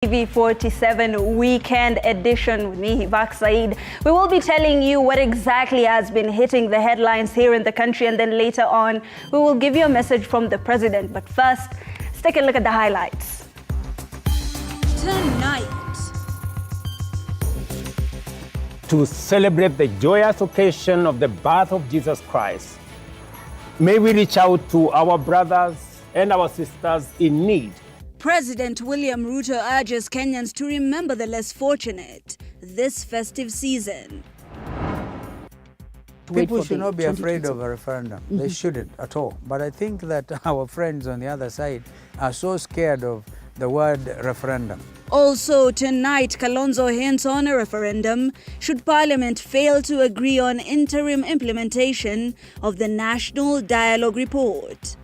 TV47 Weekend Edition with me, Hibak Said. We will be telling you what exactly has been hitting the headlines here in the country, and then later on, we will give you a message from the president. But first, let's take a look at the highlights. Tonight, to celebrate the joyous occasion of the birth of Jesus Christ, may we reach out to our brothers and our sisters in need. President William Ruto urges Kenyans to remember the less fortunate this festive season. People should not be afraid of a referendum. They shouldn't at all. But I think that our friends on the other side are so scared of the word referendum. Also tonight, Kalonzo hints on a referendum should Parliament fail to agree on interim implementation of the National Dialogue Report.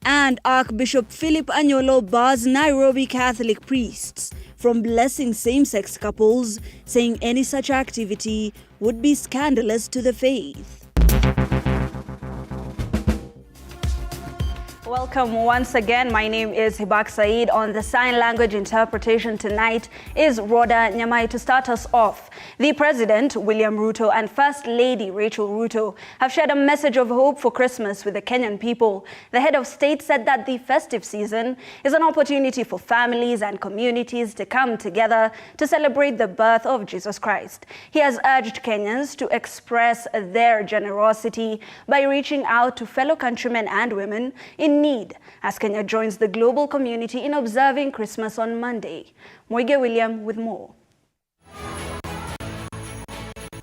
And Archbishop Philip Anyolo bars Nairobi Catholic priests from blessing same-sex couples, saying any such activity would be scandalous to the faith. Welcome once again. My name is Hibak Said. On the sign language interpretation tonight is Rhoda Nyamai. To start us off, the President, William Ruto, and First Lady, Rachel Ruto, have shared a message of hope for Christmas with the Kenyan people. The head of state said that the festive season is an opportunity for families and communities to come together to celebrate the birth of Jesus Christ. He has urged Kenyans to express their generosity by reaching out to fellow countrymen and women in need as Kenya joins the global community in observing Christmas on Monday. Moige William with more.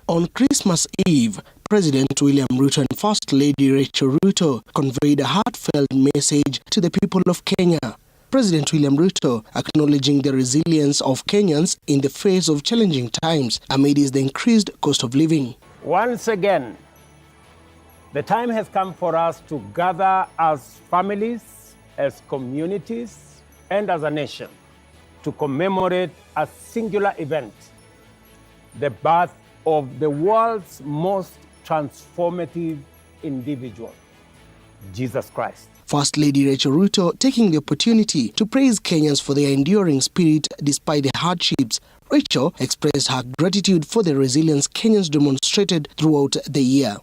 On Christmas Eve, President William Ruto and First Lady Rachel Ruto conveyed a heartfelt message to the people of Kenya. President William Ruto acknowledging the resilience of Kenyans in the face of challenging times amidst the increased cost of living. Once again, the time has come for us to gather as families, as communities, and as a nation to commemorate a singular event, the birth of the world's most transformative individual, Jesus Christ. First Lady Rachel Ruto taking the opportunity to praise Kenyans for their enduring spirit despite the hardships. Rachel expressed her gratitude for the resilience Kenyans demonstrated throughout the year.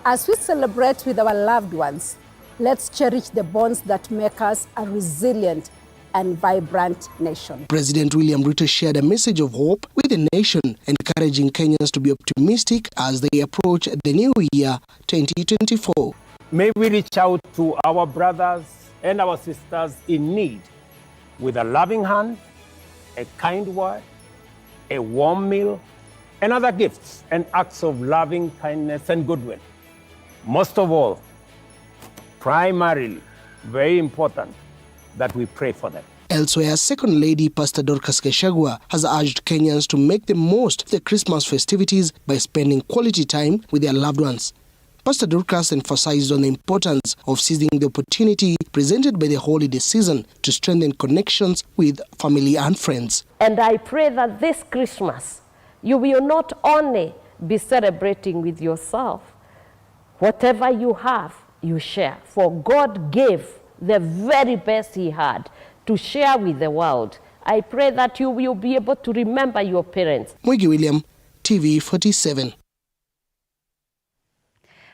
As we celebrate with our loved ones, let's cherish the bonds that make us a resilient and vibrant nation. President William Ruto shared a message of hope with the nation, encouraging Kenyans to be optimistic as they approach the new year 2024. May we reach out to our brothers and our sisters in need with a loving hand, a kind word, a warm meal, and other gifts and acts of loving kindness and goodwill. Most of all, primarily, very important, that we pray for them. Elsewhere, Second Lady Pastor Dorcas Gachagua has urged Kenyans to make the most of the Christmas festivities by spending quality time with their loved ones. Pastor Dorcas emphasized on the importance of seizing the opportunity presented by the holiday season to strengthen connections with family and friends. And I pray that this Christmas, you will not only be celebrating with yourself, whatever you have, you share. For God gave the very best he had to share with the world. I pray that you will be able to remember your parents. Moige William, TV47.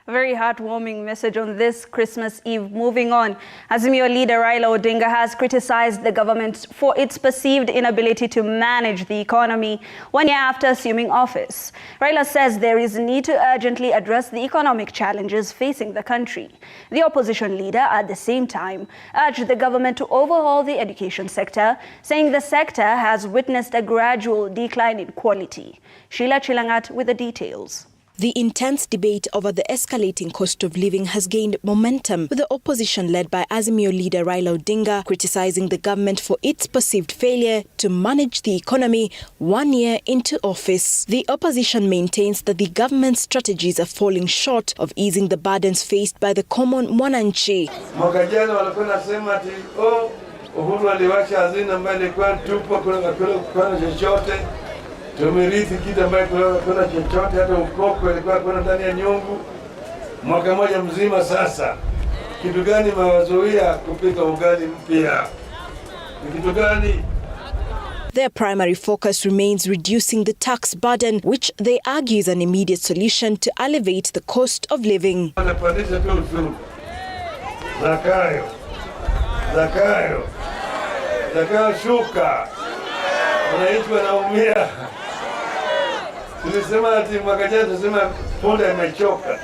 A very heartwarming message on this Christmas Eve. Moving on, Azimio leader Raila Odinga has criticized the government for its perceived inability to manage the economy 1 year after assuming office. Raila says there is a need to urgently address the economic challenges facing the country. The opposition leader, at the same time, urged the government to overhaul the education sector, saying the sector has witnessed a gradual decline in quality. Sheila Chilangat with the details. The intense debate over the escalating cost of living has gained momentum, with the opposition led by Azimio leader Raila Odinga criticizing the government for its perceived failure to manage the economy 1 year into office. The opposition maintains that the government's strategies are falling short of easing the burdens faced by the common mwananchi. Mwaka jana walikuwa nasema ati Uhuru aliwacha hazina ambayo ilikuwa tupo kuna chochote. Tumerithi kitu ambayo kuna chochote, hata ukoko ilikuwa kuna ndani ya nyungu. Mwaka moja mzima sasa. Kitu gani mawazoea kupika ugali mpya? Ni kitu gani? Their primary focus remains reducing the tax burden, which they argue is an immediate solution to elevate the cost of living. Wanapandisha tu ushuru. Zakayo. Zakayo shuka. Wananchi wanaumia. Tulisema ati mwaka jana tusema punda imechoka.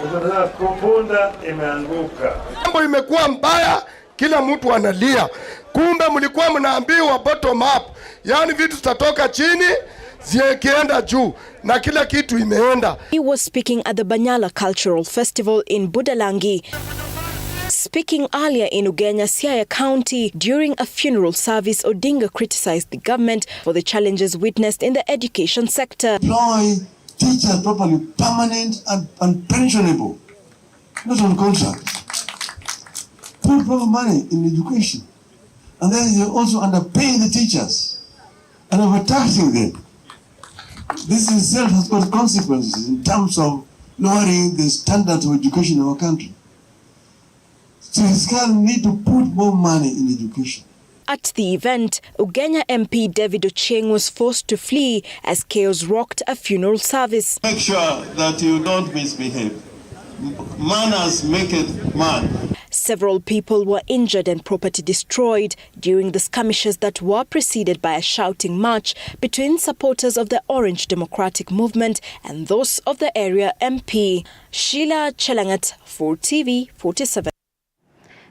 Tunasema punda imeanguka. Mambo imekuwa mbaya, kila mtu analia. Kumbe mlikuwa mnaambiwa bottom up. Yaani vitu zitatoka chini zikienda juu na kila kitu imeenda. He was speaking at the Banyala Cultural Festival in Budalangi. Speaking earlier in Ugenya, Siaya County, during a funeral service, Odinga criticized the government for the challenges witnessed in the education sector. Employ teachers properly, permanent and pensionable, not on contract. Put proper money in education. And then you also underpay the teachers and overtaxing them. This itself has got consequences in terms of lowering the standards of education in our country. So we need to put more money in education. At the event, Ugenya MP David Ochieng was forced to flee as chaos rocked a funeral service. Make sure that you don't misbehave. Manners make it man. Several people were injured and property destroyed during the skirmishes that were preceded by a shouting match between supporters of the Orange Democratic Movement and those of the area MP. Sheila Chelangat for TV 47.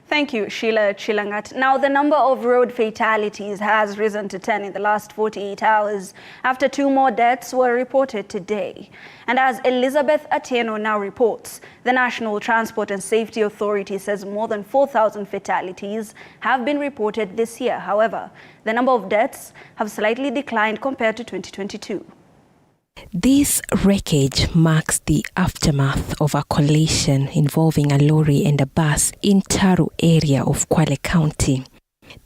Thank you, Sheila Chilangat. Now, the number of road fatalities has risen to 10 in the last 48 hours after 2 more deaths were reported today. And as Elizabeth Atieno now reports, the National Transport and Safety Authority says more than 4,000 fatalities have been reported this year. However, the number of deaths have slightly declined compared to 2022. This wreckage marks the aftermath of a collision involving a lorry and a bus in Taru area of Kwale County.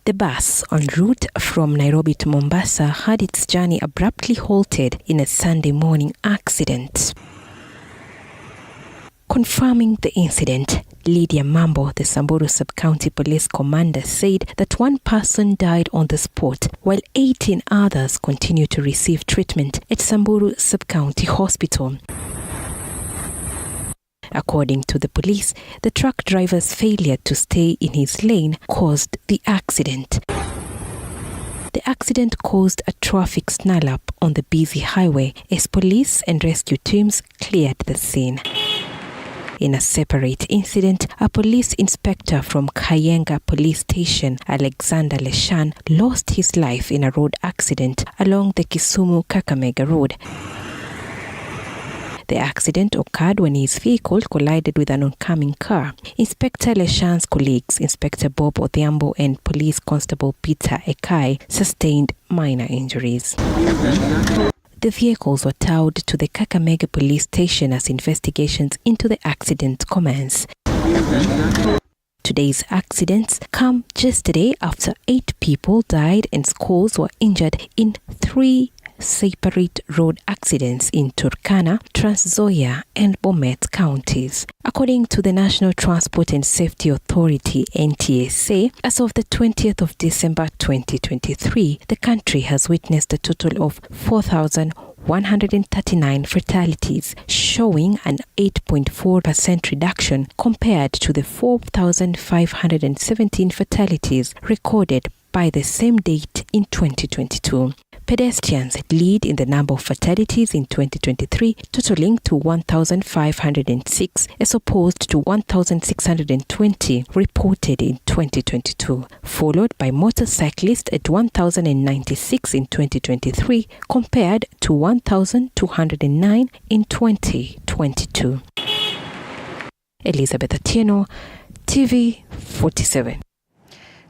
The bus, en route from Nairobi to Mombasa, had its journey abruptly halted in a Sunday morning accident. Confirming the incident, Lydia Mambo, the Samburu Sub-County Police Commander, said that 1 person died on the spot, while 18 others continue to receive treatment at Samburu Sub-County Hospital. According to the police, the truck driver's failure to stay in his lane caused the accident. The accident caused a traffic snarl-up on the busy highway as police and rescue teams cleared the scene. In a separate incident, a police inspector from Kayenga Police Station, Alexander Leshan, lost his life in a road accident along the Kisumu-Kakamega Road. The accident occurred when his vehicle collided with an oncoming car. Inspector Leshan's colleagues, Inspector Bob Odhiambo and Police Constable Peter Ekai, sustained minor injuries. The vehicles were towed to the Kakamega Police Station as investigations into the accident commence. Today's accidents come just a day after 8 people died and scores were injured in 3 separate road accidents in Turkana, Trans Nzoia and Bomet counties. According to the National Transport and Safety Authority, NTSA, as of the 20th of December 2023, the country has witnessed a total of 4,139 fatalities, showing an 8.4% reduction compared to the 4,517 fatalities recorded by the same date in 2022. Pedestrians lead in the number of fatalities in 2023, totaling to 1,506 as opposed to 1,620 reported in 2022, followed by motorcyclists at 1,096 in 2023 compared to 1,209 in 2022. Elizabeth Atieno, TV 47.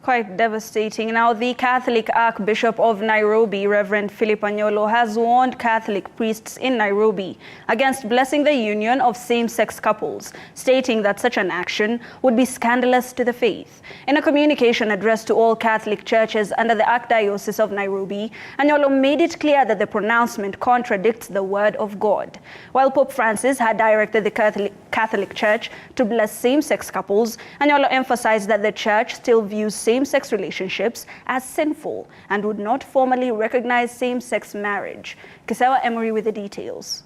Quite devastating. Now, the Catholic Archbishop of Nairobi, Reverend Philip Anyolo, has warned Catholic priests in Nairobi against blessing the union of same-sex couples, stating that such an action would be scandalous to the faith. In a communication addressed to all Catholic churches under the Archdiocese of Nairobi, Anyolo made it clear that the pronouncement contradicts the word of God. While Pope Francis had directed the Catholic Church to bless same-sex couples, Anyolo emphasized that the Church still views same-sex relationships as sinful and would not formally recognize same-sex marriage. Kisewa Emery with the details.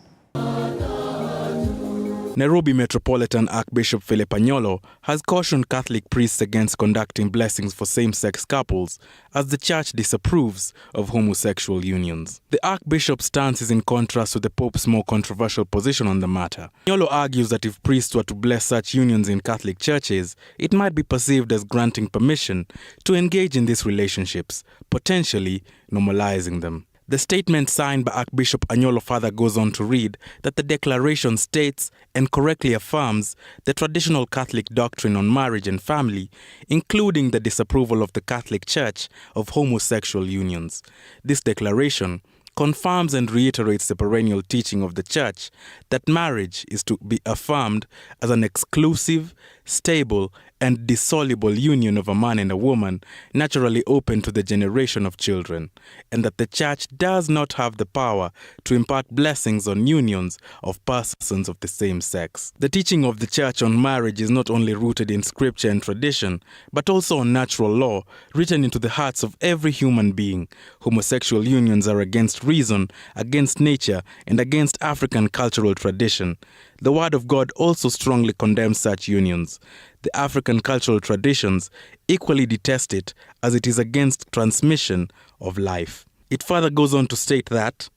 Nairobi Metropolitan Archbishop Philip Anyolo has cautioned Catholic priests against conducting blessings for same-sex couples as the church disapproves of homosexual unions. The Archbishop's stance is in contrast to the Pope's more controversial position on the matter. Anyolo argues that if priests were to bless such unions in Catholic churches, it might be perceived as granting permission to engage in these relationships, potentially normalizing them. The statement signed by Archbishop Anyolo further goes on to read that the declaration states and correctly affirms the traditional Catholic doctrine on marriage and family, including the disapproval of the Catholic Church of homosexual unions. This declaration confirms and reiterates the perennial teaching of the Church that marriage is to be affirmed as an exclusive, stable, and dissoluble union of a man and a woman, naturally open to the generation of children, and that the Church does not have the power to impart blessings on unions of persons of the same sex. The teaching of the Church on marriage is not only rooted in scripture and tradition, but also on natural law, written into the hearts of every human being. Homosexual unions are against reason, against nature, and against African cultural tradition. The Word of God also strongly condemns such unions. The African cultural traditions equally detest it, as it is against transmission of life. It further goes on to state that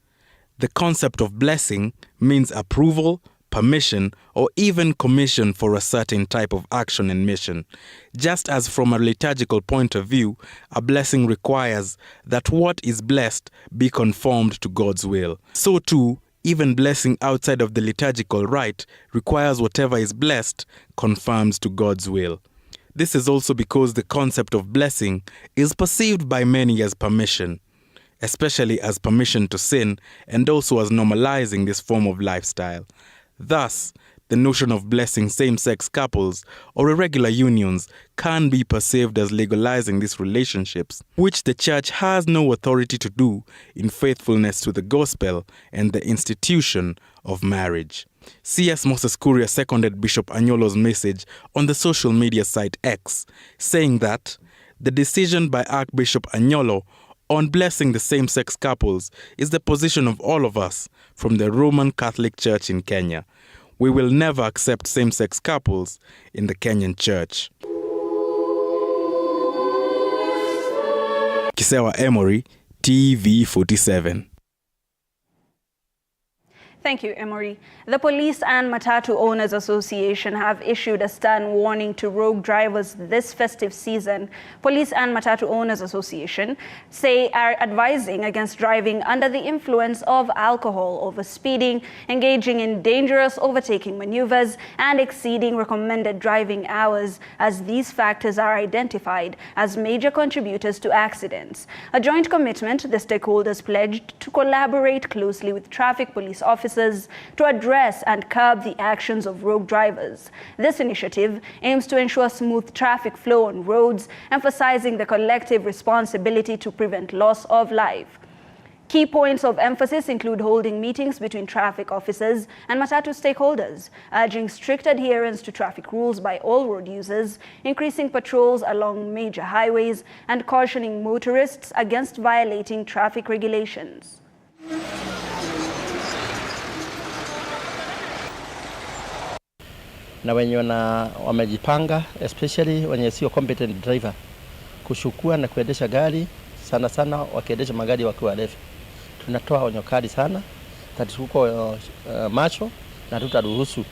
the concept of blessing means approval, permission, or even commission for a certain type of action and mission. Just as from a liturgical point of view, a blessing requires that what is blessed be conformed to God's will. So too, even blessing outside of the liturgical rite requires whatever is blessed conforms to God's will. This is also because the concept of blessing is perceived by many as permission, especially as permission to sin, and also as normalizing this form of lifestyle. Thus, the notion of blessing same-sex couples or irregular unions can be perceived as legalizing these relationships, which the Church has no authority to do in faithfulness to the gospel and the institution of marriage. C.S. Moses Kuria seconded Bishop Anyolo's message on the social media site X, saying that the decision by Archbishop Anyolo on blessing the same-sex couples is the position of all of us from the Roman Catholic Church in Kenya. We will never accept same-sex couples in the Kenyan Church. Kisewa Emery, TV47. Thank you, Emory. The Police and Matatu Owners Association have issued a stern warning to rogue drivers this festive season. Police and Matatu Owners Association say are advising against driving under the influence of alcohol, overspeeding, engaging in dangerous overtaking maneuvers, and exceeding recommended driving hours, as these factors are identified as major contributors to accidents. A joint commitment, the stakeholders pledged to collaborate closely with traffic police officers to address and curb the actions of rogue drivers. This initiative aims to ensure smooth traffic flow on roads, emphasizing the collective responsibility to prevent loss of life. Key points of emphasis include holding meetings between traffic officers and Matatu stakeholders, urging strict adherence to traffic rules by all road users, increasing patrols along major highways, and cautioning motorists against violating traffic regulations. Na wenye wamejipanga, especially wenye sio competent driver, kushukua na kuendesha gari sana wakiendesha magari wakiwa walevi. Tunatoa onyo kali sana, tuko macho na tutaruhusu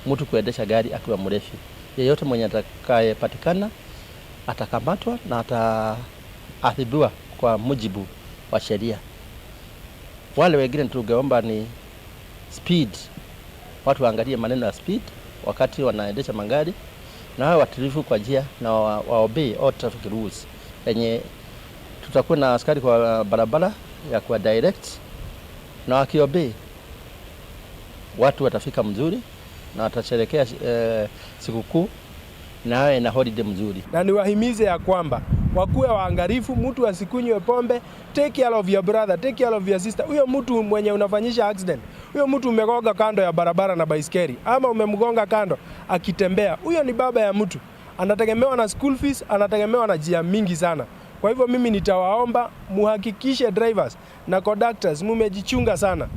mtu kuendesha gari akiwa mlevi. Yeyote mwenye atakayepatikana atakamatwa na ataadhibiwa kwa mujibu wa sheria. Wale wengine tungeomba ni speed. Watu waangalie maneno ya speed wakati wanaendesha magari, na wao watilifu kwa njia na waobey all traffic rules. Yenye tutakuwa na askari kwa barabara ya kwa direct, na wakiobey watu watafika mzuri na watasherehekea sikukuu na holiday mzuri. Na niwahimize ya kwamba wakuwe waangalifu, mtu asikunywe pombe. Take care of your brother, take care of your sister. Huyo mtu mwenye unafanyisha accident, huyo mtu umegonga kando ya barabara na baiskeli, ama umemgonga kando akitembea, huyo ni baba ya mtu. anategemewa na school fees, anategemewa na njia mingi sana. Kwa hivyo mimi nitawaomba muhakikishe drivers na conductors mumejichunga sana.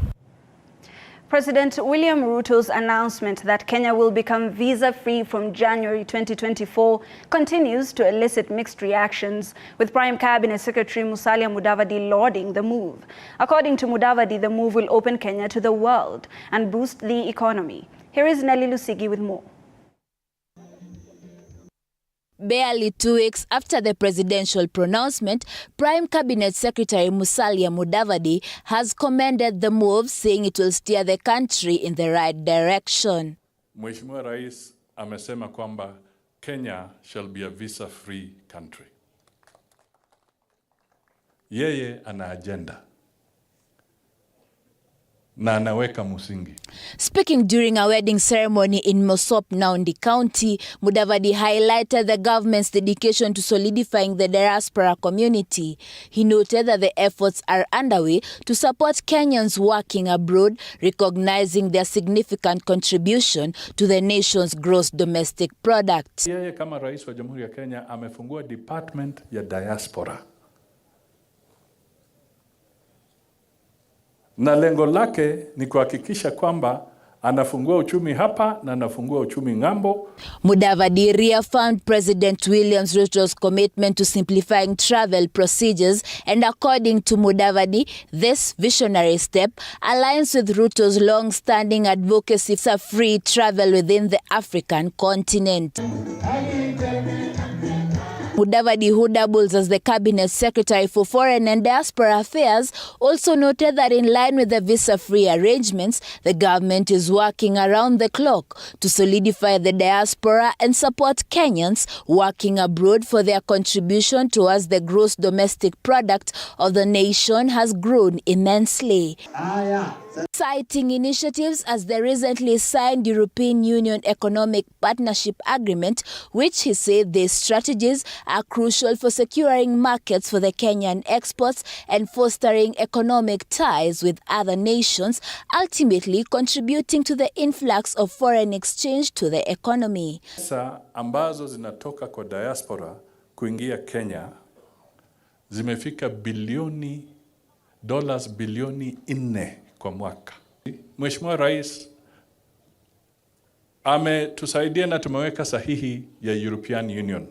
President William Ruto's announcement that Kenya will become visa-free from January 2024 continues to elicit mixed reactions, with Prime Cabinet Secretary Musalia Mudavadi lauding the move. According to Mudavadi, the move will open Kenya to the world and boost the economy. Here is Nelly Lusigi with more. Barely 2 weeks after the presidential pronouncement, Prime Cabinet Secretary Musalia Mudavadi has commended the move, saying it will steer the country in the right direction. Mheshimiwa Rais amesema kwamba Kenya shall be a visa-free country. Yeye ana agenda na anaweka musingi. Speaking during a wedding ceremony in Mosop, Nandi County, Mudavadi highlighted the government's dedication to solidifying the diaspora community. He noted that the efforts are underway to support Kenyans working abroad, recognizing their significant contribution to the nation's gross domestic product. Yeye kama Rais wa Jamhuri ya Kenya amefungua department ya diaspora. Na lengo lake ni kuhakikisha kwamba anafungua uchumi hapa na anafungua uchumi ng'ambo. Mudavadi reaffirmed President William Ruto's commitment to simplifying travel procedures, and according to Mudavadi, this visionary step aligns with Ruto's long-standing advocacy for free travel within the African continent. Mudavadi, who doubles as the Cabinet Secretary for Foreign and Diaspora Affairs, also noted that in line with the visa-free arrangements, the government is working around the clock to solidify the diaspora and support Kenyans working abroad, for their contribution towards the gross domestic product of the nation has grown immensely. Citing initiatives as the recently signed European Union Economic Partnership Agreement, which he said these strategies are crucial for securing markets for the Kenyan exports and fostering economic ties with other nations, ultimately contributing to the influx of foreign exchange to the economy. Pesa ambazo zinatoka kwa diaspora kuingia Kenya zimefika dollars bilioni 4 kwa mwaka. Mheshimiwa Rais ametusaidia na tumeweka sahihi ya European Union.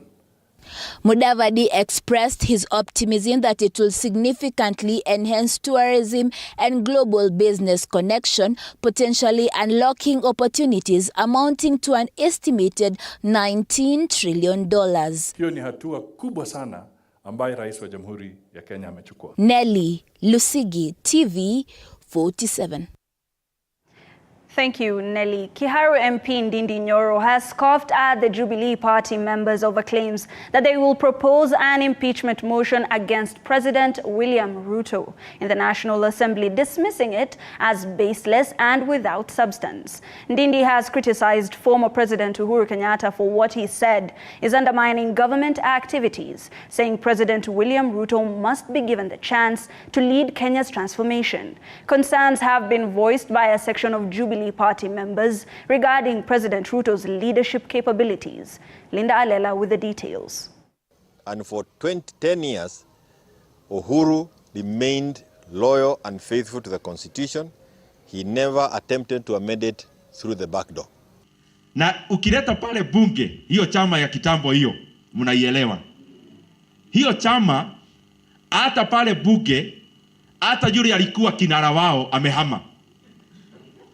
Mudavadi expressed his optimism that it will significantly enhance tourism and global business connection, potentially unlocking opportunities amounting to an estimated $19 trillion. Hiyo ni hatua kubwa sana ambayo Rais wa Jamhuri ya Kenya amechukua. Nelly Lusigi, TV 47. Thank you, Nelly. Kiharu MP Ndindi Nyoro has scoffed at the Jubilee Party members over claims that they will propose an impeachment motion against President William Ruto in the National Assembly, dismissing it as baseless and without substance. Ndindi has criticized former President Uhuru Kenyatta for what he said is undermining government activities, saying President William Ruto must be given the chance to lead Kenya's transformation. Concerns have been voiced by a section of Jubilee Party members regarding President Ruto's leadership capabilities. Linda Alela with the details. And for 10 years, Uhuru remained loyal and faithful to the Constitution. He never attempted to amend it through the back door. Na ukileta pale bunge, hiyo chama ya kitambo hiyo, mnaielewa. Hiyo chama, hata pale bunge, hata yule alikuwa kinara wao amehama.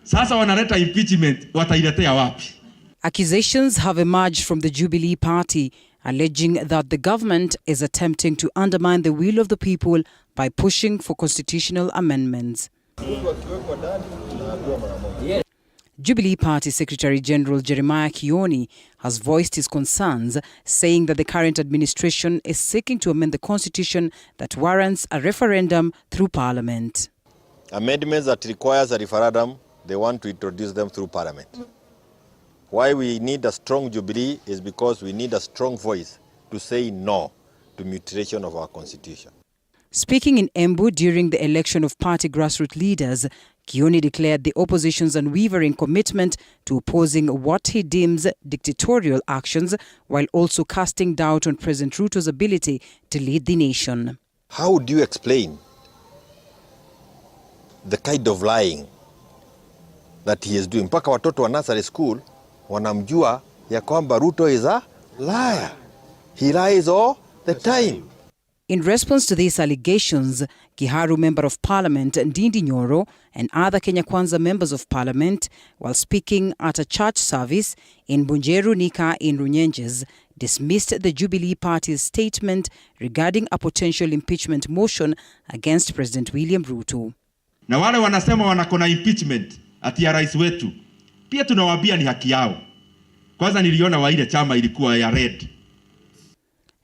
Sasa wanaleta impeachment, watailetea wapi? Accusations have emerged from the Jubilee Party alleging that the government is attempting to undermine the will of the people by pushing for constitutional amendments. Jubilee Party Secretary General Jeremiah Kioni has voiced his concerns, saying that the current administration is seeking to amend the constitution that warrants a referendum through Parliament. Amendments that requires a referendum, they want to introduce them through Parliament. Why we need a strong Jubilee is because we need a strong voice to say no to mutilation of our Constitution. Speaking in Embu during the election of party grassroots leaders, Kioni declared the opposition's unwavering commitment to opposing what he deems dictatorial actions, while also casting doubt on President Ruto's ability to lead the nation. How do you explain the kind of lying that he is doing? Mpaka watoto wa nursery school wanamjua ya kwamba Ruto is a liar. He lies all the time. In response to these allegations, Kiharu Member of Parliament Ndindi Nyoro and other Kenya Kwanza members of Parliament, while speaking at a church service in Bunjeru Nika in Runyenjes, dismissed the Jubilee Party's statement regarding a potential impeachment motion against President William Ruto. Na wale wanasema wanakona impeachment ati ya rais wetu, pia tunawaambia ni haki yao. Kwanza niliona wa ile chama ilikuwa ya red.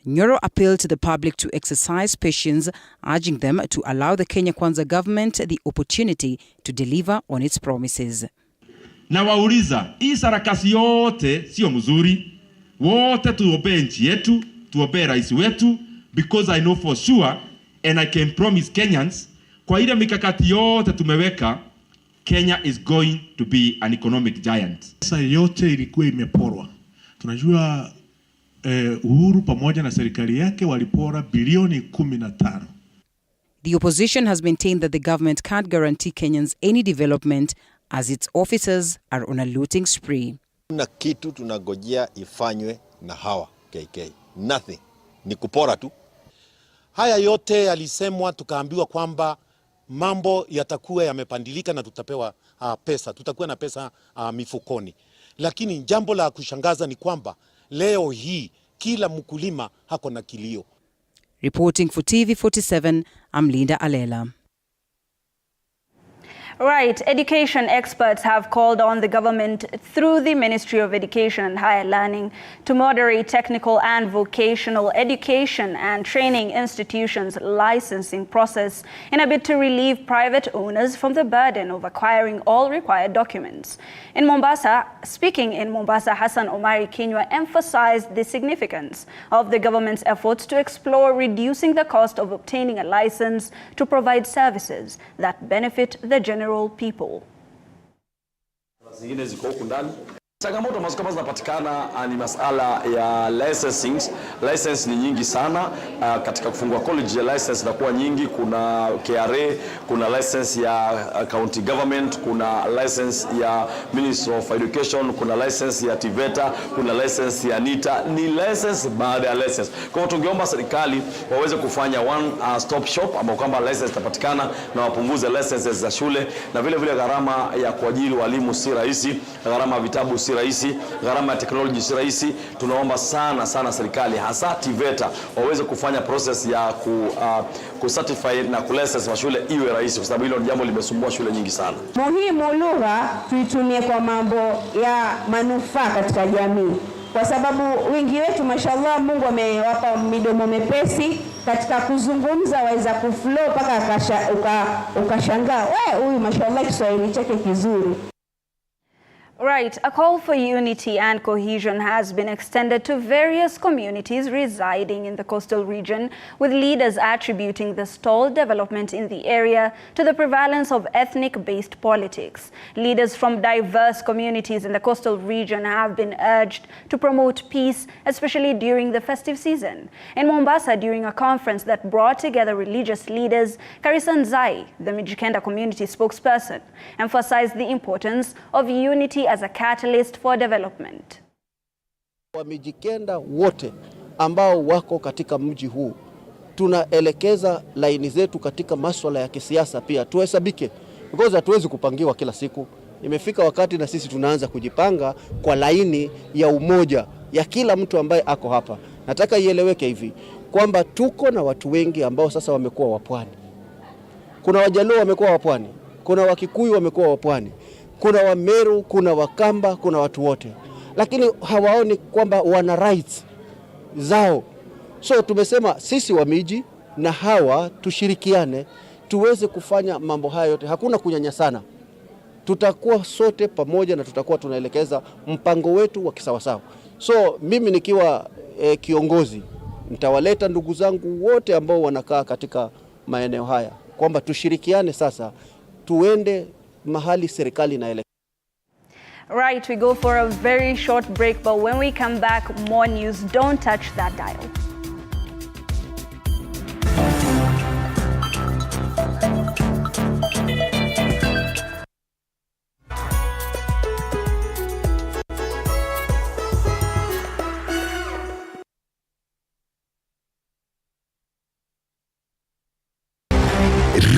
Nyoro appealed to the public to exercise patience, urging them to allow the Kenya Kwanza government the opportunity to deliver on its promises. Na wauliza, hii sarakasi yote sio mzuri. Wote tuombee nchi yetu, tuombee rais wetu, because I know for sure and I can promise Kenyans, kwa ile mikakati yote tumeweka, Kenya is going to be an economic giant. Pesa yote ilikuwa imeporwa. Tunajua Uhuru pamoja na serikali yake walipora bilioni 15. The opposition has maintained that the government can't guarantee Kenyans any development as its officers are on a looting spree. Na kitu tunagojea ifanywe na hawa KK. Nothing. Ni kupora tu. Haya yote yalisemwa, tukaambiwa kwamba mambo yatakuwa yamepandilika na tutapewa pesa. Tutakuwa na pesa mifukoni. Lakini jambo la kushangaza ni kwamba leo hii kila mkulima hako na kilio. Reporting for TV47, I'm Linda Alela. Right, education experts have called on the government through the Ministry of Education and Higher Learning to moderate technical and vocational education and training institutions' licensing process in a bid to relieve private owners from the burden of acquiring all required documents. In Mombasa, speaking in Mombasa, Hassan Omari Kinywa emphasized the significance of the government's efforts to explore reducing the cost of obtaining a license to provide services that benefit the general people. Zingine ziko huku ndani. Changamoto ambazo kama zinapatikana ni masala ya licensing. License ni nyingi sana katika kufungua college, ya license inakuwa nyingi. Kuna KRA, kuna license ya county government, kuna license ya Ministry of Education, kuna license ya TVETA, kuna license ya NITA. Ni license baada ya license. Kwa hiyo tungeomba serikali waweze kufanya one stop shop ambao kwamba license itapatikana na wapunguze licenses za shule, na vile vile gharama ya kuajiri walimu si rahisi, gharama ya vitabu si rahisi, gharama ya technology si rahisi. Tunaomba sana serikali hasa TVETA waweze kufanya process ya ku certify na ku license wa shule iwe rahisi, kwa sababu hilo ni jambo limesumbua shule nyingi sana. Muhimu lugha tuitumie kwa mambo ya manufaa katika jamii, kwa sababu wengi wetu mashallah Mungu amewapa midomo mepesi katika kuzungumza, waweza kuflow paka ukashangaa huyu mashallah Kiswahili chake kizuri. Right, a call for unity and cohesion has been extended to various communities residing in the coastal region, with leaders attributing the stalled development in the area to the prevalence of ethnic-based politics. Leaders from diverse communities in the coastal region have been urged to promote peace, especially during the festive season. In Mombasa, during a conference that brought together religious leaders, Karisan Zai, the Mijikenda community spokesperson, emphasized the importance of unity as a catalyst for development. Wamijikenda wote ambao wako katika mji huu, tunaelekeza laini zetu katika masuala ya kisiasa pia tuhesabike, because hatuwezi kupangiwa kila siku. Imefika wakati na sisi tunaanza kujipanga kwa laini ya umoja ya kila mtu ambaye ako hapa. Nataka ieleweke hivi kwamba tuko na watu wengi ambao sasa wamekuwa wapwani. Kuna Wajaluo wamekuwa wapwani, kuna Wakikuyu wamekuwa wapwani, kuna Wameru, kuna Wakamba, kuna watu wote. Lakini hawaoni kwamba wana rights zao. So tumesema sisi wa miji na hawa tushirikiane tuweze kufanya mambo haya yote. Hakuna kunyanyasana. Tutakuwa sote pamoja na tutakuwa tunaelekeza mpango wetu wa kisawasawa. So mimi nikiwa kiongozi nitawaleta ndugu zangu wote ambao wanakaa katika maeneo haya kwamba tushirikiane sasa, tuende mahali serikali inaelekea. Right, we go for a very short break, but when we come back, more news. Don't touch that dial.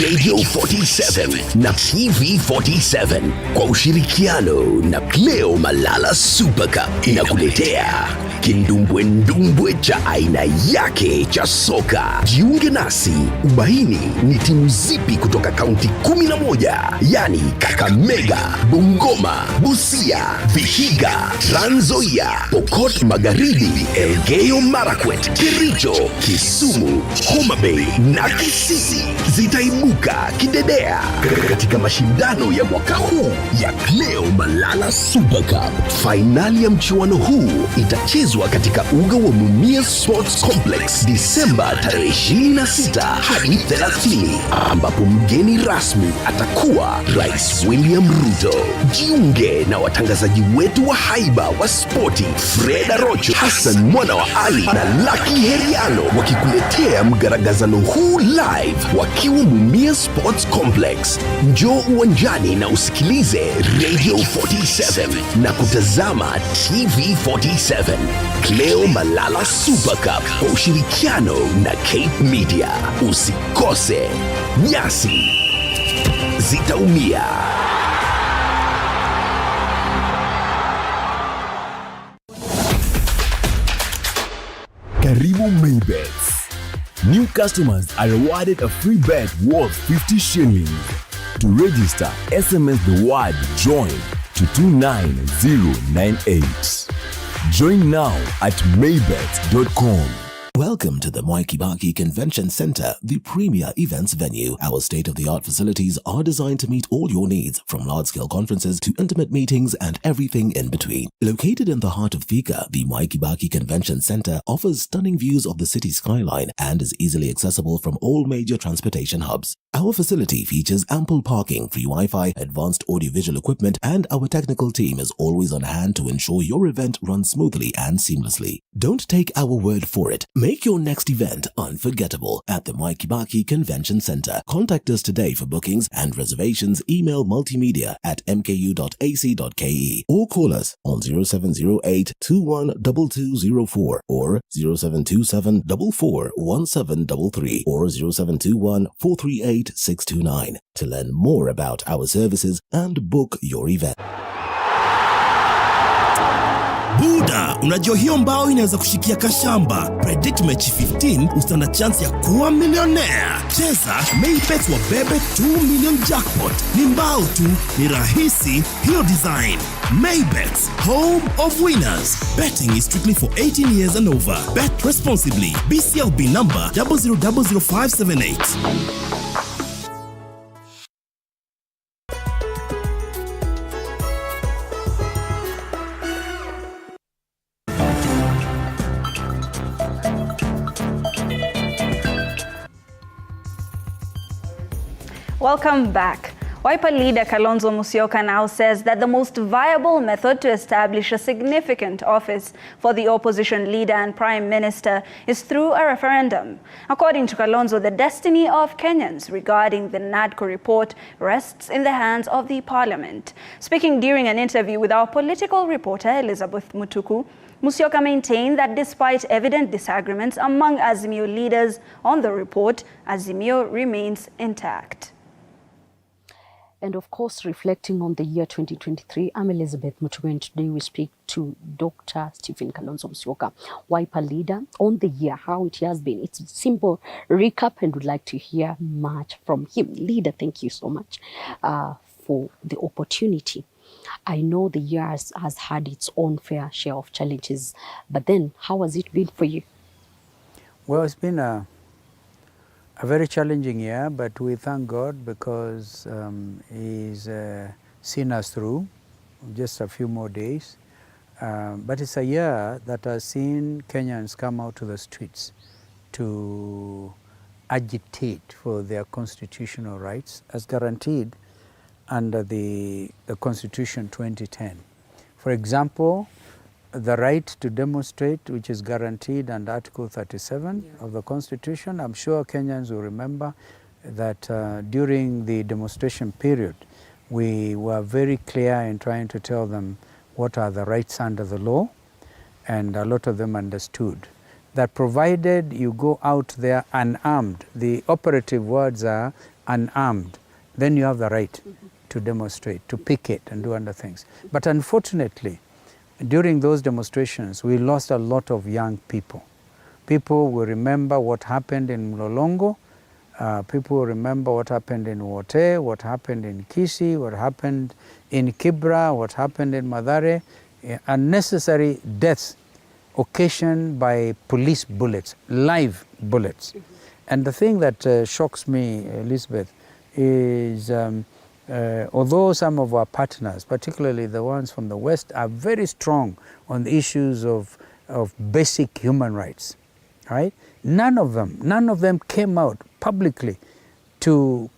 Radio 47 na TV 47 kwa ushirikiano na Cleo Malala Super Cup inakuletea kindumbwendumbwe cha aina yake cha soka. Jiunge nasi ubaini ni timu zipi kutoka kaunti 11, yani Kakamega, Bungoma, Busia, Vihiga, Trans Nzoia, Pokot Magharibi, Elgeyo Marakwet, Kericho, Kisumu, Homa Bay na Kisii zitaibuka kidedea katika mashindano ya mwaka huu ya Cleo Malala Super Cup. Fainali ya mchuano huu itachezwa katika uga wa Mumias Sports Complex Disemba tarehe 26 hadi 30, ambapo mgeni rasmi atakuwa Rais William Ruto. Jiunge na watangazaji wetu wa haiba wa spoti Fred Arocho, Hassan Mwana wa Ali na Lucky Heriano wakikuletea mgaragazano huu live wakiwa Mumias Sports Complex. Njoo uwanjani na usikilize Radio 47 na kutazama TV 47. Cleo Malala Super Cup kwa ushirikiano na Cape Media. Usikose, nyasi zitaumia. Karibu Maybets. New customers are awarded a free bet worth 50 shillings. To register, SMS the word JOIN to 29098. Join now at maybets.com. Welcome to the Mwai Kibaki Convention Center, the premier events venue. Our state-of-the-art facilities are designed to meet all your needs, from large-scale conferences to intimate meetings and everything in between. Located in the heart of Thika, the Mwai Kibaki Convention Center offers stunning views of the city skyline and is easily accessible from all major transportation hubs. Our facility features ample parking, free Wi-Fi, advanced audiovisual equipment, and our technical team is always on hand to ensure your event runs smoothly and seamlessly. Don't take our word for it. Make your next event unforgettable at the Mwai Kibaki Convention Center. Contact us today for bookings and reservations. Email multimedia@mku.ac.ke or call us on 0708 212204 or 0727 441733 or 0721 438 629 to learn more about our services and book your event. Buda, unajua hiyo mbao inaweza kushikia kashamba. Predict mechi 15 ustand chance ya kuwa millionaire. Cheza Maybets wa bebe 2 million jackpot. Ni mbao tu, ni rahisi, hiyo design. Maybets, home of winners. Betting is strictly for 18 years and over. Bet responsibly. BCLB number 0000578. Welcome back. Wiper leader Kalonzo Musyoka now says that the most viable method to establish a significant office for the opposition leader and prime minister is through a referendum. According to Kalonzo, the destiny of Kenyans regarding the NADCO report rests in the hands of the parliament. Speaking during an interview with our political reporter Elizabeth Mutuku, Musyoka maintained that despite evident disagreements among Azimio leaders on the report, Azimio remains intact. And of course, reflecting on the year 2023, I'm Elizabeth Mutuku, and today we speak to Dr. Stephen Kalonzo Musyoka, Wiper leader, on the year, how it has been. It's a simple recap and would like to hear much from him. Leader, thank you so much for the opportunity. I know the year has had its own fair share of challenges, but then how has it been for you? Well, it's been a very challenging year, but we thank God because He's seen us through just a few more days. But it's a year that has seen Kenyans come out to the streets to agitate for their constitutional rights as guaranteed under the Constitution 2010. For example, the right to demonstrate, which is guaranteed under Article 37 of the Constitution. I'm sure Kenyans will remember that during the demonstration period, we were very clear in trying to tell them what are the rights under the law, and a lot of them understood that provided you go out there unarmed, the operative words are unarmed, then you have the right to demonstrate, to picket and do other things. But unfortunately, during those demonstrations, we lost a lot of young people. People will remember what happened in Mlolongo. People will remember what happened in Wote, what happened in Kisii, what happened in Kibra, what happened in Mathare. Unnecessary deaths occasioned by police bullets, live bullets. And the thing that shocks me, Elizabeth, is although some of our partners, particularly the ones from the West, are very strong on the issues of basic human rights, right? None of them came out publicly to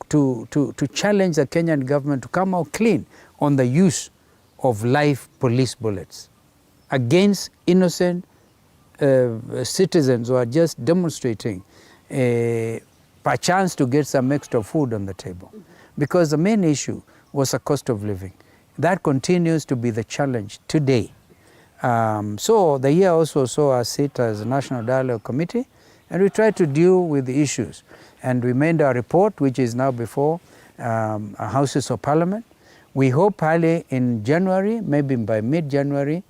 challenge the Kenyan government to come out clean on the use of live police bullets against innocent citizens who are just demonstrating a chance to get some extra food on the table. Because the main issue was the cost of living. That continues to be the challenge today. So the year also saw us sit as a National Dialogue Committee, and we tried to deal with the issues. And we made our report, which is now before Houses of Parliament. We hope early in January, maybe by mid-January,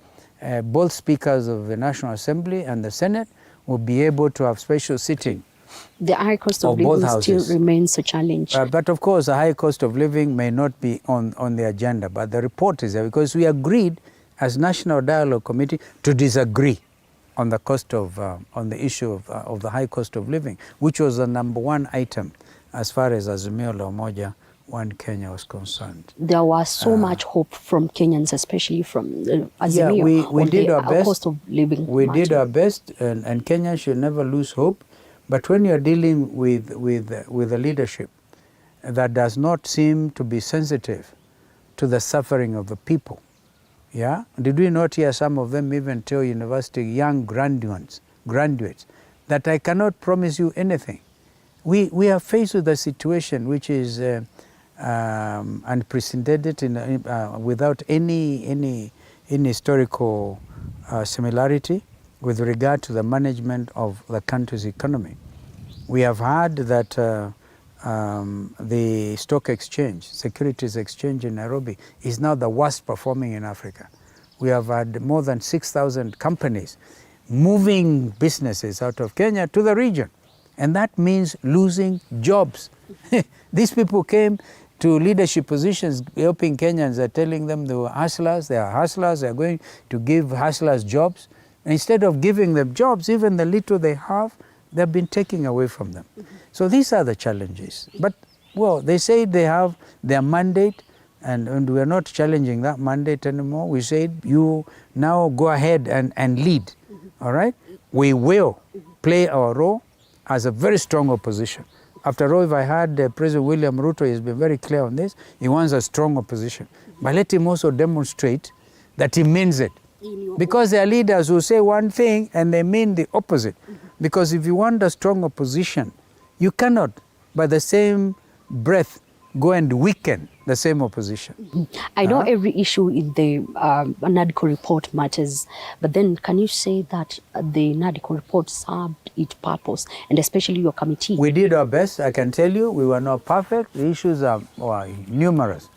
both speakers of the National Assembly and the Senate will be able to have special sitting. The high cost of living still remains a challenge. But of course, the high cost of living may not be on the agenda, but the report is there because we agreed as National Dialogue Committee to disagree on the cost of, on the issue of the high cost of living, which was the #1 item as far as Azimio la Umoja One Kenya was concerned. There was so much hope from Kenyans, especially from Azimio, we did our best. Cost of living. We did our best, and Kenya should never lose hope. But when you are dealing with a leadership that does not seem to be sensitive to the suffering of the people, yeah? Did we not hear some of them even tell university young graduates that I cannot promise you anything? We are faced with a situation which is unprecedented without any historical similarity with regard to the management of the country's economy. We have heard that the stock exchange, securities exchange in Nairobi is now the worst performing in Africa. We have had more than 6,000 companies moving businesses out of Kenya to the region. And that means losing jobs. These people came to leadership positions helping Kenyans. They're telling them they were hustlers, they are hustlers, they're going to give hustlers jobs. Instead of giving them jobs, even the little they have, they've been taking away from them. So these are the challenges. But, well, they say they have their mandate, and we're not challenging that mandate anymore. We said, you now go ahead and lead, all right? We will play our role as a very strong opposition. After all, if I heard President William Ruto has been very clear on this, he wants a strong opposition. But let him also demonstrate that he means it. Because there are leaders who say one thing and they mean the opposite. Because if you want a strong opposition, you cannot, by the same breath, go and weaken the same opposition. I know every issue in the NADCO report matters, but then can you say that the NADCO report served its purpose, and especially your committee? We did our best, I can tell you. We were not perfect. The issues are numerous.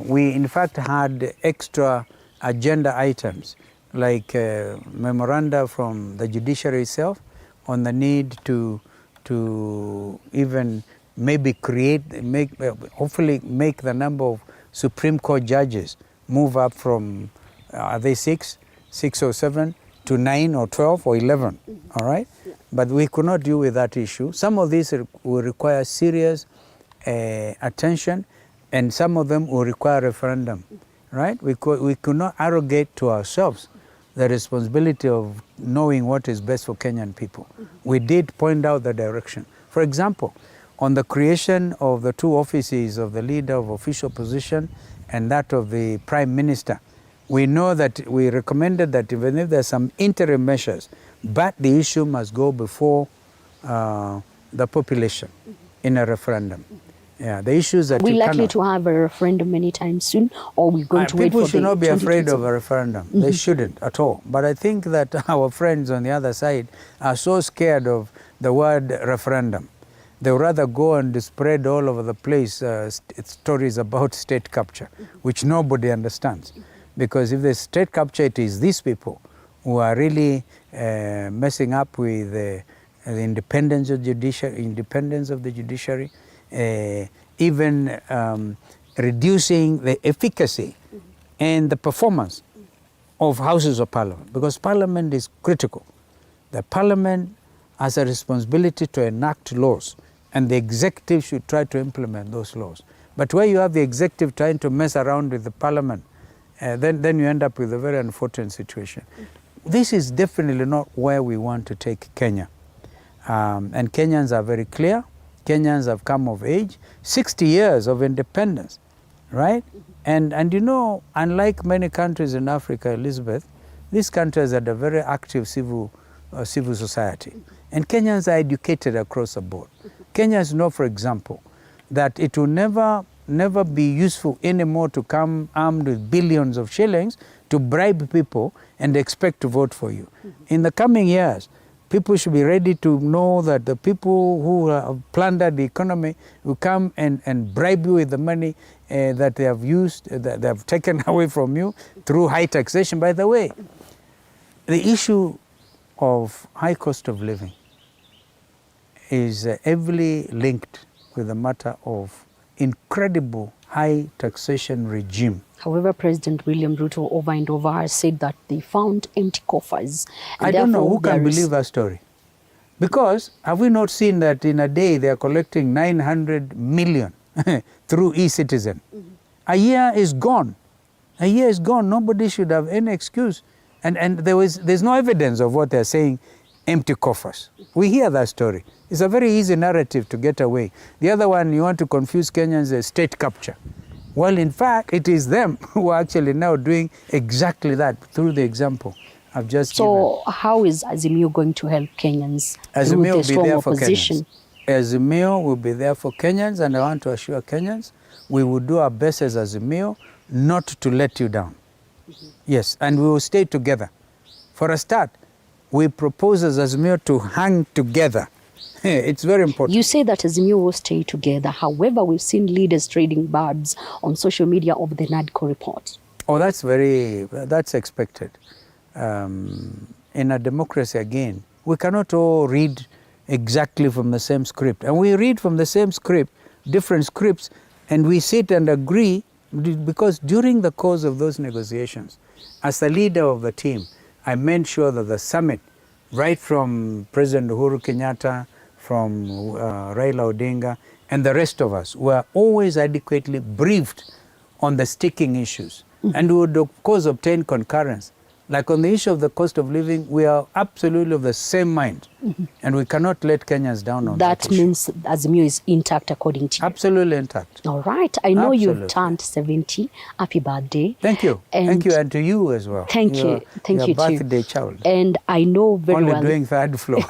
We, in fact, had extra agenda items like memoranda from the judiciary itself on the need to even maybe hopefully make the number of Supreme Court judges move up from, are they 6 or 7 to 9 or 12 or 11, all right? But we could not deal with that issue. Some of these will require serious attention, and some of them will require referendum, right? We could not arrogate to ourselves the responsibility of knowing what is best for Kenyan people. We did point out the direction. For example, on the creation of the two offices of the leader of official position and that of the Prime Minister. We know that we recommended that even if there's some interim measures, but the issue must go before the population in a referendum. Yeah, the issues that we you likely cannot, to have a referendum anytime soon, or we're going to wait for people should not be afraid of 2027? a referendum. They shouldn't at all. But I think that our friends on the other side are so scared of the word referendum. They would rather go and spread all over the place stories about state capture, which nobody understands. Because if there's state capture, it is these people who are really messing up with the independence of the judiciary, even reducing the efficacy and the performance of houses of parliament, because parliament is critical. The parliament has a responsibility to enact laws, and the executive should try to implement those laws. But where you have the executive trying to mess around with the parliament, then you end up with a very unfortunate situation. This is definitely not where we want to take Kenya. And Kenyans are very clear. Kenyans have come of age, 60 years of independence, right? And you know, unlike many countries in Africa, Elizabeth, this country has had a very active civil society. And Kenyans are educated across the board. Kenyans know, for example, that it will never be useful anymore to come armed with billions of shillings to bribe people and expect to vote for you. In the coming years, people should be ready to know that the people who have plundered the economy will come and bribe you with the money that they have used, that they have taken away from you through high taxation. By the way, the issue of high cost of living is heavily linked with the matter of incredible high taxation regime. However, President William Ruto over and over has said that they found empty coffers. I don't know who can believe that story. Because have we not seen that in a day they are collecting 900 million through e-citizen? A year is gone. A year is gone. Nobody should have any excuse. And there's no evidence of what they're saying, empty coffers. We hear that story. It's a very easy narrative to get away. The other one, you want to confuse Kenyans as state capture. Well, in fact, it is them who are actually now doing exactly that through the example I've just given. So how is Azimio going to help Kenyans through the strong opposition? Azimio will be there for Kenyans, and I want to assure Kenyans, we will do our best as Azimio not to let you down. Yes, and we will stay together. For a start, we propose as Azimio to hang together. It's very important. You say that Azimio will stay together. However, we've seen leaders trading barbs on social media over the NADCO report. Oh, that's expected. In a democracy, again, we cannot all read exactly from the same script. And we read from the same script, different scripts, and we sit and agree, because during the course of those negotiations, as the leader of the team, I made sure that the summit, right from President Uhuru Kenyatta, from Raila Odinga, and the rest of us, were always adequately briefed on the sticking issues. And we would, of course, obtain concurrence. Like on the issue of the cost of living, we are absolutely of the same mind. And we cannot let Kenyans down on that. That means Azimio is intact according to you? Absolutely intact. All right. I know you've turned 70. Happy birthday. Thank you. Thank you, and to you as well. Thank you. Thank you, Your birthday child. And I know very well. Only doing third floor.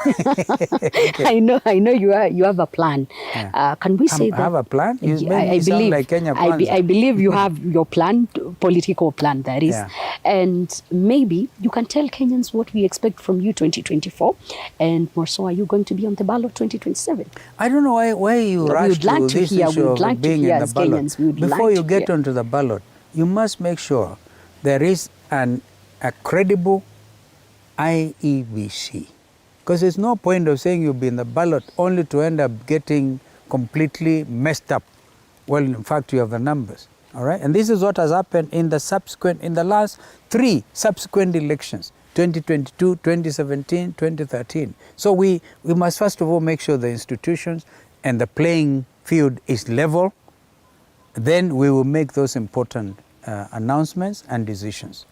I know you have a plan. Yeah. Can we say that? I have a plan? You made me sound like Kenya Kwanza. I believe you have your plan, political plan, that is. Yeah. And maybe you can tell Kenyans what we expect from you 2024. And more so, are you going to be on the ballot 2027? I don't know why you rush to this issue of being in the ballot. Before you get onto the ballot, you must make sure there is a credible IEBC. Because there's no point of saying you'll be in the ballot only to end up getting completely messed up. Well, in fact, you have the numbers. All right, and this is what has happened in the last 3 subsequent elections, 2022, 2017, 2013. So we must first of all make sure the institutions and the playing field is level. Then we will make those important announcements and decisions.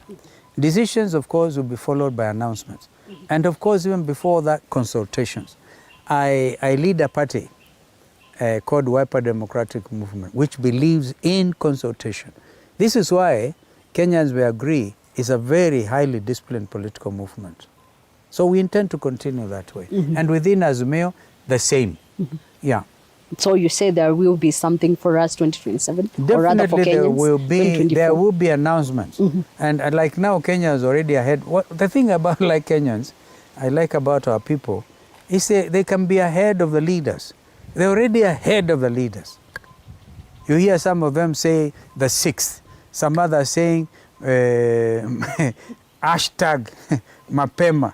Decisions, of course, will be followed by announcements. And of course, even before that, consultations. I lead a party called Wiper Democratic Movement, which believes in consultation. This is why Kenyans will agree it's a very highly disciplined political movement. So we intend to continue that way. And within Azumio, the same. Yeah. So you say there will be something for us 2027? Or rather for Kenyans, there will be announcements. And like now, Kenya is already ahead. The thing about like Kenyans, I like about our people, is they can be ahead of the leaders. They're already ahead of the leaders. You hear some of them say the 6th, some others saying hashtag mapema.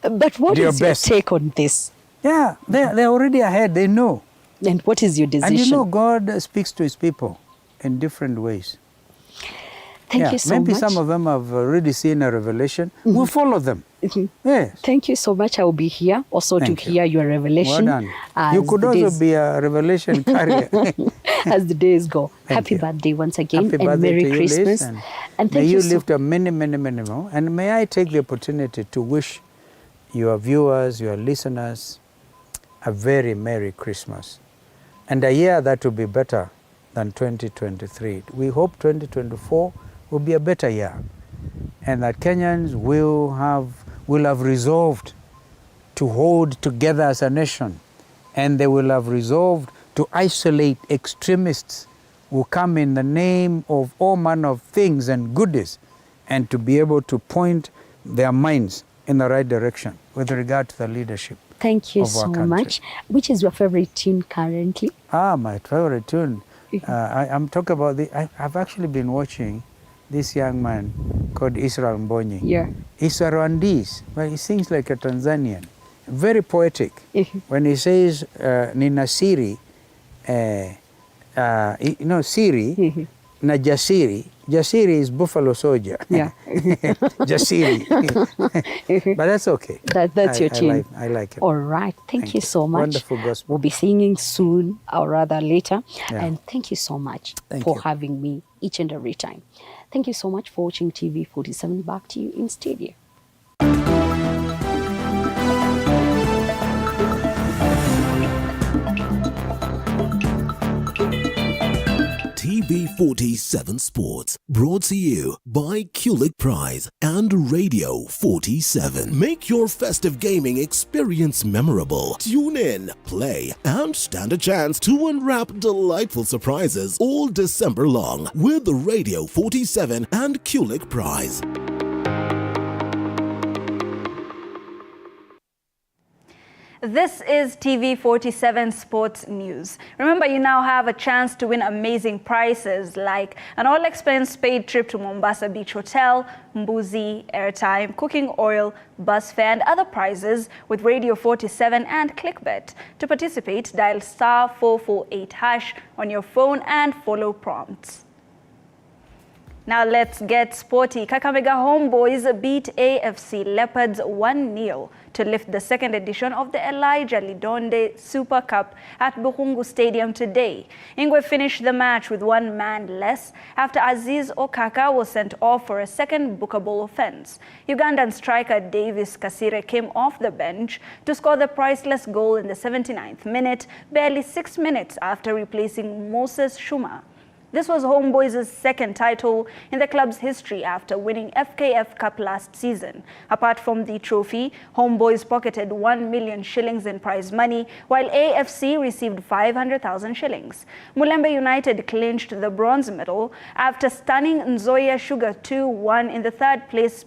But what is your take on this? Yeah, they're already ahead, they know. And what is your decision? And you know, God speaks to his people in different ways. Thank you so much. Maybe some of them have already seen a revelation. We'll follow them. Yes. Thank you so much. I will be here also to hear your revelation. Well done. You could also be a revelation carrier. As the days go. Happy birthday once again. Happy and birthday Merry to you, Christmas. Liz, and may you live to many, many, many more. And may I take the opportunity to wish your viewers, your listeners, a very Merry Christmas. And a year that will be better than 2023. We hope 2024 will be a better year. And that Kenyans will have resolved to hold together as a nation. And they will have resolved to isolate extremists who come in the name of all manner of things and goodies, and to be able to point their minds in the right direction with regard to the leadership. Thank you so much. Which is your favorite tune currently? My favorite tune. I'm talking about I've actually been watching this young man called Israel Mbonyi. Yeah. He's a Rwandese, but he sings like a Tanzanian. Very poetic. When he says, Nina Siri, Siri, na Jasiri. Jasiri is buffalo soldier. Yeah. Jasiri. But that's okay. That's your tune. I like it. All right. Thank you so much. Wonderful gospel. We'll be singing soon, or rather later. Yeah. And thank you so much Thank for you. having me each and every time. Thank you so much for watching TV47. Back to you in studio. TV47 Sports, brought to you by Kulik Prize and Radio 47. Make your festive gaming experience memorable. Tune in, play, and stand a chance to unwrap delightful surprises all December long with Radio 47 and Kulik Prize. This is TV47 Sports News. Remember, you now have a chance to win amazing prizes like an all-expense paid trip to Mombasa Beach Hotel, mbuzi, airtime, cooking oil, bus fare, and other prizes with Radio 47 and ClickBet. To participate, dial *448# on your phone and follow prompts. Now let's get sporty. Kakamega Homeboys beat AFC Leopards 1-0 to lift the second edition of the Elijah Lidonde Super Cup at Buhungu Stadium today. Ingwe finished the match with one man less after Aziz Okaka was sent off for a second bookable offense. Ugandan striker Davis Kasire came off the bench to score the priceless goal in the 79th minute, barely 6 minutes after replacing Moses Shuma. This was Homeboys' second title in the club's history after winning FKF Cup last season. Apart from the trophy, Homeboys pocketed 1 million shillings in prize money, while AFC received 500,000 shillings. Mulembe United clinched the bronze medal after stunning Nzoia Sugar 2-1 in the third place